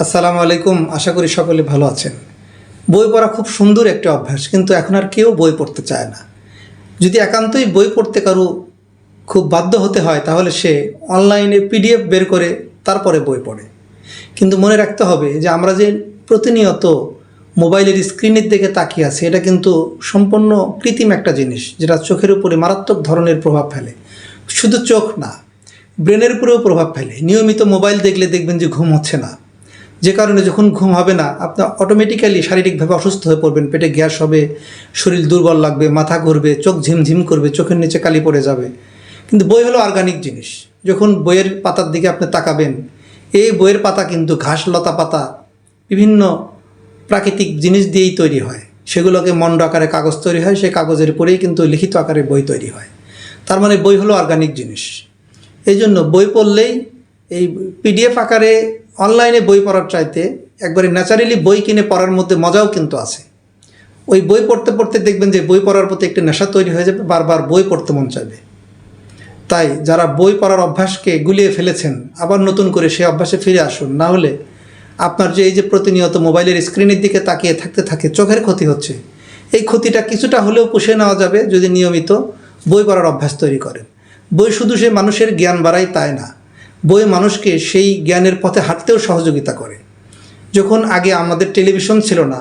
আসসালামু আলাইকুম। আশা করি সকলে ভালো আছেন। বই পড়া খুব সুন্দর একটা অভ্যাস, কিন্তু এখন আর কেউ বই পড়তে চায় না। যদি একান্তই বই পড়তে কারো খুব বাধ্য হতে হয়, তাহলে সে অনলাইনে পিডিএফ বের করে তারপরে বই পড়ে। কিন্তু মনে রাখতে হবে যে আমরা যে প্রতিনিয়ত মোবাইলের স্ক্রিনের দিকে তাকিয়ে আছি, এটা কিন্তু সম্পূর্ণ কৃত্রিম একটা জিনিস, যেটা চোখের উপরে মারাত্মক ধরনের প্রভাব ফেলে। শুধু চোখ না, ব্রেনের উপরেও প্রভাব ফেলে। নিয়মিত মোবাইল দেখলে দেখবেন যে ঘুম হচ্ছে না, যে কারণে যখন ঘুম হবে না, আপনার অটোমেটিক্যালি শারীরিকভাবে অসুস্থ হয়ে পড়বেন। পেটে গ্যাস হবে, শরীর দুর্বল লাগবে, মাথা ঘুরবে, চোখ ঝিমঝিম করবে, চোখের নিচে কালি পড়ে যাবে। কিন্তু বই হলো অর্গানিক জিনিস। যখন বইয়ের পাতার দিকে আপনি তাকাবেন, এই বইয়ের পাতা কিন্তু ঘাস, লতা পাতা, বিভিন্ন প্রাকৃতিক জিনিস দিয়েই তৈরি হয়। সেগুলোকে মন্ড আকারে কাগজ তৈরি হয়, সেই কাগজের পরেই কিন্তু লিখিত আকারে বই তৈরি হয়। তার মানে বই হলো অর্গানিক জিনিস। এই জন্য বই পড়লেই, এই পিডিএফ আকারে অনলাইনে বই পড়ার চাইতে একবারে ন্যাচারালি বই কিনে পড়ার মধ্যে মজাও কিন্তু আছে। ওই বই পড়তে পড়তে দেখবেন যে বই পড়ার প্রতি একটা নেশা তৈরি হয়ে যাবে, বারবার বই পড়তে মন চাইবে। তাই যারা বই পড়ার অভ্যাসকে গুলিয়ে ফেলেছেন, আবার নতুন করে সেই অভ্যাসে ফিরে আসুন। না হলে আপনার যে এই যে প্রতিনিয়ত মোবাইলের স্ক্রিনের দিকে তাকিয়ে থাকতে থাকে চোখের ক্ষতি হচ্ছে, এই ক্ষতিটা কিছুটা হলেও পুষে নেওয়া যাবে যদি নিয়মিত বই পড়ার অভ্যাস তৈরি করেন। বই শুধু সে মানুষের জ্ঞান বাড়ায় তাই না, বই মানুষকে সেই জ্ঞানের পথে হাঁটতেও সহযোগিতা করে। যখন আগে আমাদের টেলিভিশন ছিল না,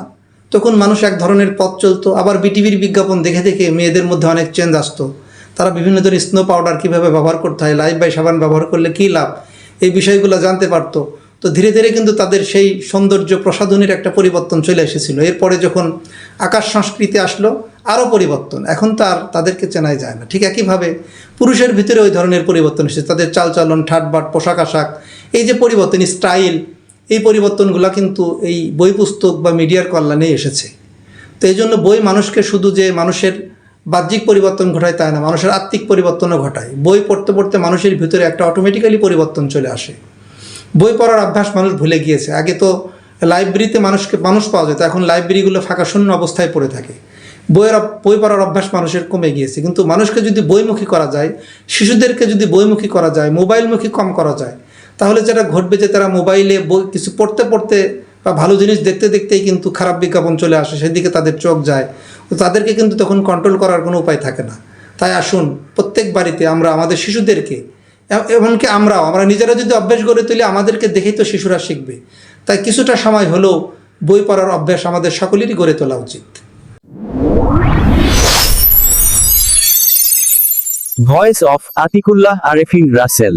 তখন মানুষ এক ধরনের পথ চলতো, আবার বিটিভির বিজ্ঞাপন দেখে দেখে মেয়েদের মধ্যে অনেক চেঞ্জ আসতো। তারা বিভিন্ন ধরনের স্নো পাউডার কীভাবে ব্যবহার করতে হয়, লাইফ বাই সাবান ব্যবহার করলে কী লাভ, এই বিষয়গুলো জানতে পারতো। তো ধীরে ধীরে কিন্তু তাদের সেই সৌন্দর্য প্রসাধনীর একটা পরিবর্তন চলে এসেছিল। এরপরে যখন আকাশ সংস্কৃতি আসলো, আরও পরিবর্তন। এখন তো আর তাদেরকে চেনাই যায় না। ঠিক একইভাবে পুরুষের ভিতরে ওই ধরনের পরিবর্তন এসেছে। তাদের চালচলন, ঠাটবাট, পোশাক আশাক, এই যে পরিবর্তন, স্টাইল, এই পরিবর্তনগুলো কিন্তু এই বই পুস্তক বা মিডিয়ার কল্যাণেই এসেছে। তো এই জন্য বই মানুষকে শুধু যে মানুষের বাহ্যিক পরিবর্তন ঘটায় তাই না, মানুষের আত্মিক পরিবর্তনও ঘটায়। বই পড়তে পড়তে মানুষের ভিতরে একটা অটোমেটিক্যালি পরিবর্তন চলে আসে। বই পড়ার অভ্যাস মানুষ ভুলে গিয়েছে। আগে তো লাইব্রেরিতে মানুষ পাওয়া যেত, এখন লাইব্রেরিগুলো ফাঁকা শূন্য অবস্থায় পড়ে থাকে। বই পড়ার অভ্যাস মানুষের কমে গিয়েছে। কিন্তু মানুষকে যদি বইমুখী করা যায়, শিশুদেরকে যদি বইমুখী করা যায়, মোবাইলমুখী কম করা যায়, তাহলে যেটা ঘটবে যে তারা মোবাইলে বই কিছু পড়তে পড়তে বা ভালো জিনিস দেখতে দেখতেই কিন্তু খারাপ বিজ্ঞাপন চলে আসে, সেদিকে তাদের চোখ যায়। তো তাদেরকে কিন্তু তখন কন্ট্রোল করার কোনো উপায় থাকে না। তাই আসুন, প্রত্যেক বাড়িতে আমরা আমাদের শিশুদেরকে, এমনকি আমরা নিজেরা যদি অভ্যাস গড়ে তুলি, আমাদেরকে দেখেই তো শিশুরা শিখবে। তাই কিছুটা সময় হলেও বই পড়ার অভ্যাস আমাদের সকলেরই গড়ে তোলা উচিত। Voice of Atikullah Arefin Rasel.